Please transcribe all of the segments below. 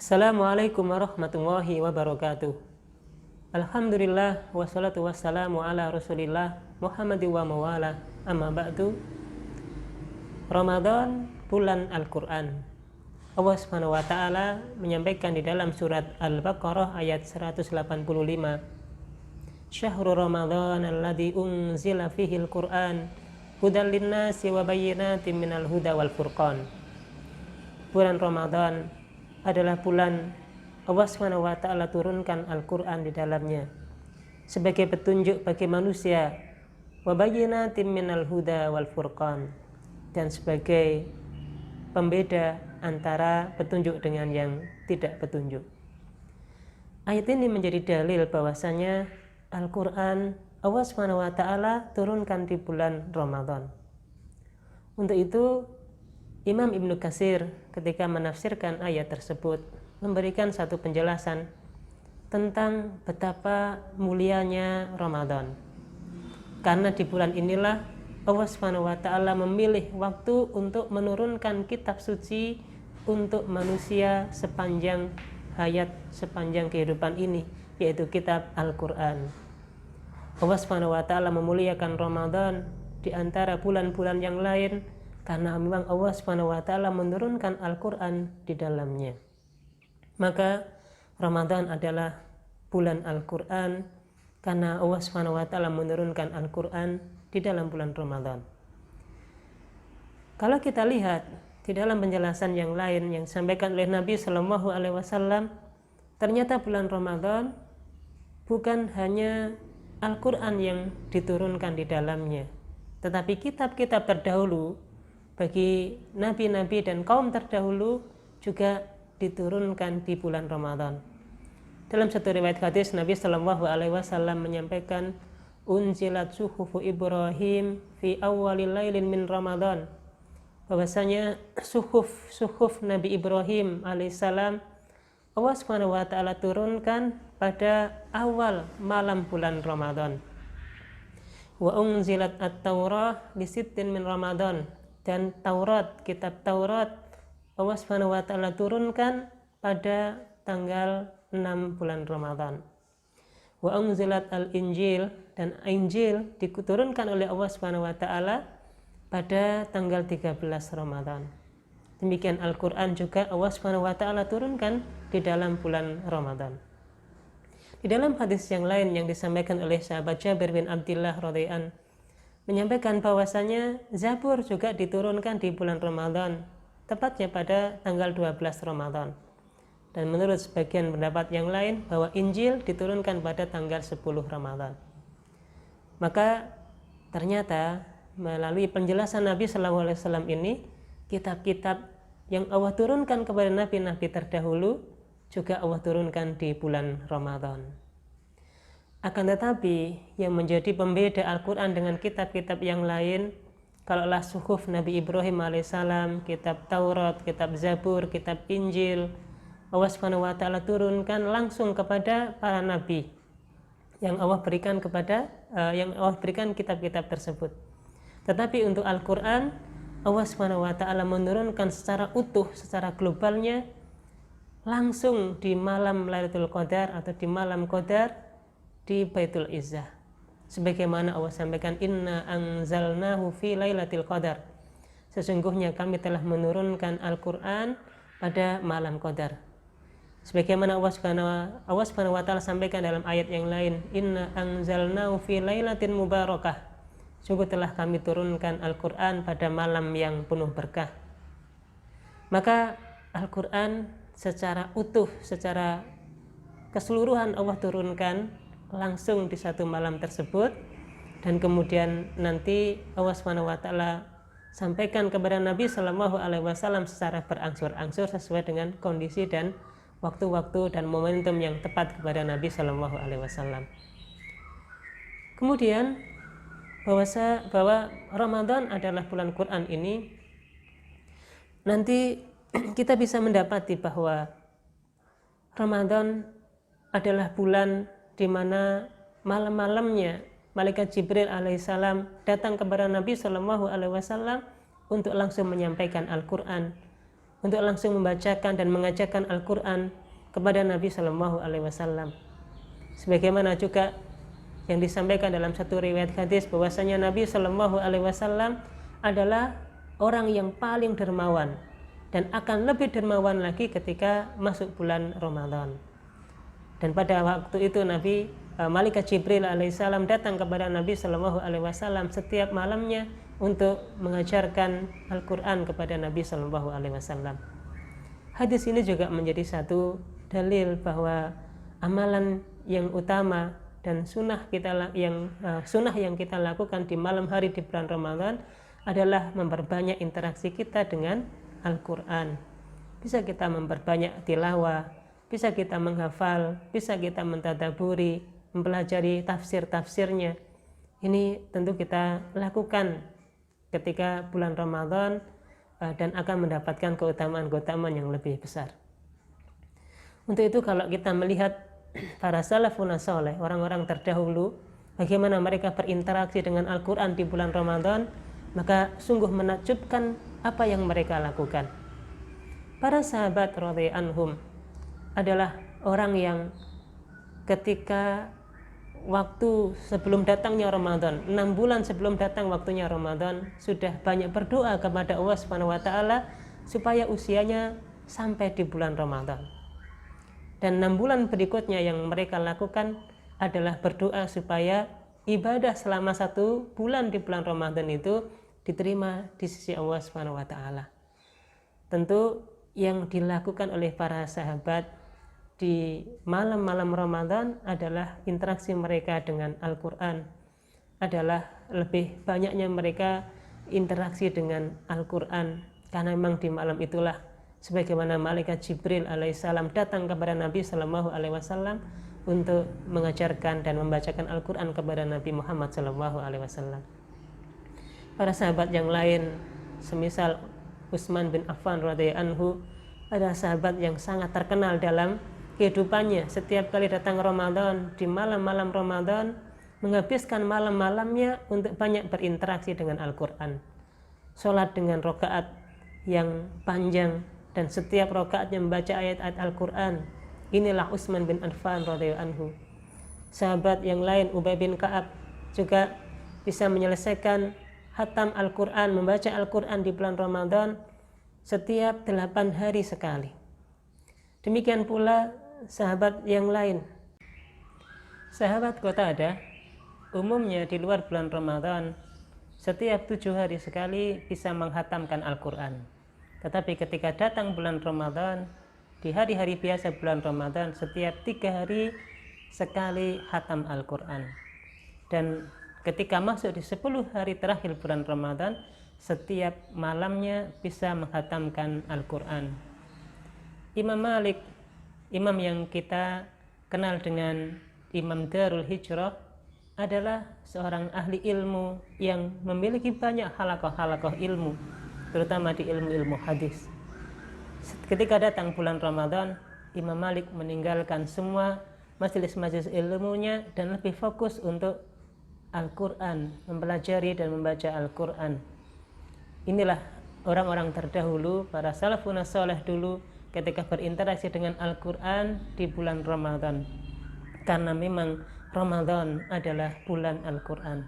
Assalamualaikum warahmatullahi wabarakatuh. Alhamdulillah wassalatu wassalamu ala rasulillah Muhammadin wa mawala amma ba'du. Ramadan, bulan Al-Quran. Allah subhanahu wa ta'ala menyampaikan di dalam surat Al-Baqarah ayat 185, Syahrul Ramadan alladzi unzila fihil Qur'an hudal linnasi wa bayyinatin minal huda wal furqan. Bulan Ramadan adalah bulan Allah Subhanahu wa ta'ala turunkan Al-Quran di dalamnya sebagai petunjuk bagi manusia, wa bayyinatin minal huda wal furqan, dan sebagai pembeda antara petunjuk dengan yang tidak petunjuk. Ayat ini menjadi dalil bahwasanya Al-Quran Allah Subhanahu wa ta'ala turunkan di bulan Ramadan. Untuk itu Imam Ibnu Katsir ketika menafsirkan ayat tersebut memberikan satu penjelasan tentang betapa mulianya Ramadan. Karena di bulan inilah Allah Subhanahu wa ta'ala memilih waktu untuk menurunkan kitab suci untuk manusia sepanjang hayat, sepanjang kehidupan ini, yaitu kitab Al-Quran. Allah Subhanahu wa ta'ala memuliakan Ramadan di antara bulan-bulan yang lain karena memang Allah Subhanahu wa ta'ala menurunkan Al-Quran di dalamnya. Maka Ramadan adalah bulan Al-Quran karena Allah Subhanahu wa ta'ala menurunkan Al-Quran di dalam bulan Ramadan. Kalau kita lihat di dalam penjelasan yang lain yang disampaikan oleh Nabi Shallallahu Alaihi Wasallam, ternyata bulan Ramadan bukan hanya Al-Quran yang diturunkan di dalamnya, tetapi kitab-kitab terdahulu bagi nabi-nabi dan kaum terdahulu juga diturunkan di bulan Ramadan. Dalam satu riwayat hadis, Nabi Shallallahu Alaihi Wasallam menyampaikan, unzilat suhufu Ibrahim fi awwalil lailin min Ramadan, bahwasanya suhuf Nabi Ibrahim alaihissalam Allah Subhanahu wa ta'ala turunkan pada awal malam bulan Ramadan. Wa unzilat at-taurah li sittin min Ramadan, dan Taurat, kitab Taurat Allah Subhanahu wa ta'ala turunkan pada tanggal 6 bulan Ramadan. Wa unzilat al-Injil, dan Injil diturunkan oleh Allah Subhanahu wa ta'ala pada tanggal 13 Ramadan. Demikian Al-Quran juga Allah Subhanahu wa ta'ala turunkan di dalam bulan Ramadan. Di dalam hadis yang lain yang disampaikan oleh sahabat Jabir bin Abdullah radhiyallahu anhu menyampaikan bahwasanya Zabur juga diturunkan di bulan Ramadan, tepatnya pada tanggal 12 Ramadan. Dan menurut sebagian pendapat yang lain bahwa Injil diturunkan pada tanggal 10 Ramadan. Maka ternyata melalui penjelasan Nabi Shallallahu Alaihi Wasallam ini, kitab-kitab yang Allah turunkan kepada nabi-nabi terdahulu juga Allah turunkan di bulan Ramadan. Akan tetapi yang menjadi pembeda Al-Quran dengan kitab-kitab yang lain, kalaulah suhuf Nabi Ibrahim alaihissalam, kitab Taurat, kitab Zabur, kitab Injil, Allah Subhanahu wa ta'ala turunkan langsung kepada para nabi yang Allah berikan kitab-kitab tersebut. Tetapi untuk Al-Quran, Allah Subhanahu wa ta'ala menurunkan secara utuh, secara globalnya langsung di malam Lailatul Qadar atau di malam Qadar di Baitul Izzah. Sebagaimana Allah sampaikan, inna anzalnahu fi lailatul qadar, sesungguhnya kami telah menurunkan Al-Quran pada malam Qadar. Sebagaimana Allah Subhanahu wa ta'ala sampaikan dalam ayat yang lain, inna anzalnahu fi lailatin mubarakah, sungguh telah kami turunkan Al-Quran pada malam yang penuh berkah. Maka Al-Quran secara utuh, secara keseluruhan Allah turunkan langsung di satu malam tersebut, dan kemudian nanti Allah Subhanahu wa ta'ala sampaikan kepada Nabi Shallallahu Alaihi Wasallam secara berangsur-angsur sesuai dengan kondisi dan waktu-waktu dan momentum yang tepat kepada Nabi Shallallahu Alaihi Wasallam. Kemudian bahwa Ramadan adalah bulan Quran ini, nanti kita bisa mendapati bahwa Ramadan adalah bulan di mana malam-malamnya malaikat Jibril alaihissalam datang kepada Nabi Shallallahu Alaihi Wasallam untuk langsung menyampaikan Al-Quran untuk langsung membacakan dan mengajarkan Al-Quran kepada Nabi Shallallahu Alaihi Wasallam. Sebagaimana juga yang disampaikan dalam satu riwayat hadis bahwasanya Nabi Shallallahu Alaihi Wasallam adalah orang yang paling dermawan dan akan lebih dermawan lagi ketika masuk bulan Ramadan. Dan pada waktu itu Malaikat Jibril alaihissalam datang kepada Nabi Shallallahu Alaihi Wasallam setiap malamnya untuk mengajarkan Al-Quran kepada Nabi Shallallahu Alaihi Wasallam. Hadis ini juga menjadi satu dalil bahwa amalan yang utama dan sunnah yang kita lakukan di malam hari di bulan Ramadan adalah memperbanyak interaksi kita dengan Al-Quran. Bisa kita memperbanyak tilawah, bisa kita menghafal, bisa kita mentadaburi, mempelajari tafsir-tafsirnya. Ini tentu kita lakukan ketika bulan Ramadan dan akan mendapatkan keutamaan-keutamaan yang lebih besar. Untuk itu kalau kita melihat para salafun saleh, orang-orang terdahulu, bagaimana mereka berinteraksi dengan Al-Quran di bulan Ramadan, maka sungguh menakjubkan apa yang mereka lakukan. Para sahabat radhiyallahu anhum adalah orang yang ketika waktu sebelum datangnya Ramadan, 6 bulan sebelum datang waktunya Ramadan, sudah banyak berdoa kepada Allah Subhanahu wa taala supaya usianya sampai di bulan Ramadan. Dan 6 bulan berikutnya yang mereka lakukan adalah berdoa supaya ibadah selama 1 bulan di bulan Ramadan itu diterima di sisi Allah Subhanahu wa taala. Tentu yang dilakukan oleh para sahabat di malam-malam Ramadan adalah interaksi mereka dengan Al-Quran, adalah lebih banyaknya mereka interaksi dengan Al-Quran, karena memang di malam itulah sebagaimana Malaikat Jibril alaihissalam datang kepada Nabi Sallallahu Alaihi Wasallam untuk mengajarkan dan membacakan Al-Quran kepada Nabi Muhammad Sallallahu Alaihi Wasallam. Para sahabat yang lain semisal Utsman bin Affan radhiyallahu anhu adalah sahabat yang sangat terkenal dalam kehidupannya. Setiap kali datang Ramadan, di malam-malam Ramadan, menghabiskan malam-malamnya untuk banyak berinteraksi dengan Al-Quran. Sholat dengan rakaat yang panjang dan setiap rakaatnya membaca ayat-ayat Al-Quran. Inilah Utsman bin Affan radhiyallahu anhu. Sahabat yang lain, Ubay bin Ka'ab, juga bisa menyelesaikan khatam Al-Quran, membaca Al-Quran di bulan Ramadan setiap 8 hari sekali. Demikian pula sahabat yang lain. Sahabat Qatadah umumnya di luar bulan Ramadan setiap 7 hari sekali bisa menghatamkan Al-Quran. Tetapi ketika datang bulan Ramadan, di hari-hari biasa bulan Ramadan, setiap 3 hari sekali khatam Al-Quran. Dan ketika masuk di 10 hari terakhir bulan Ramadan, setiap malamnya bisa menghatamkan Al-Quran. Imam Malik, imam yang kita kenal dengan Imam Darul Hijrah, adalah seorang ahli ilmu yang memiliki banyak halakoh-halakoh ilmu, terutama di ilmu-ilmu hadis. Ketika datang bulan Ramadan, Imam Malik meninggalkan semua majelis-majelis ilmunya dan lebih fokus untuk Al-Quran, mempelajari dan membaca Al-Quran. Inilah orang-orang terdahulu, para salafun saleh dulu, ketika berinteraksi dengan Al-Quran di bulan Ramadan, karena memang Ramadan adalah bulan Al-Quran.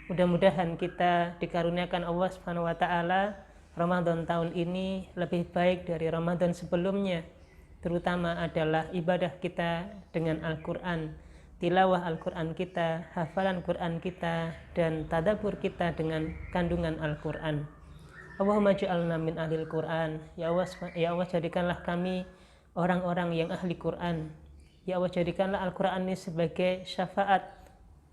Mudah-mudahan kita dikaruniakan Allah Subhanahu wa taala Ramadan tahun ini lebih baik dari Ramadan sebelumnya, terutama adalah ibadah kita dengan Al-Quran, tilawah Al-Quran kita, hafalan Quran kita, dan tadabbur kita dengan kandungan Al-Quran. Allahumma ja'alna min ahlil Quran. Ya Allah, jadikanlah kami orang-orang yang ahli Quran. Ya Allah, jadikanlah Al-Quran ini sebagai syafaat,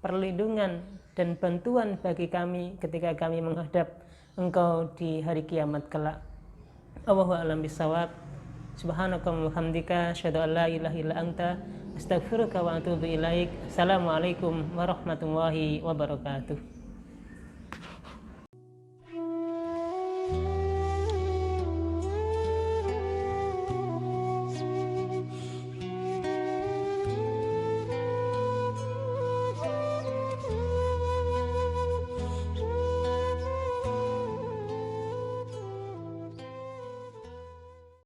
perlindungan dan bantuan bagi kami ketika kami menghadap Engkau di hari kiamat kelak. Allahu a'lam bishawab. Subhanaka wa bihamdika, asyhadu an la ilaha illa anta, astaghfiruka wa atubu ilaik. Assalamualaikum warahmatullahi wabarakatuh.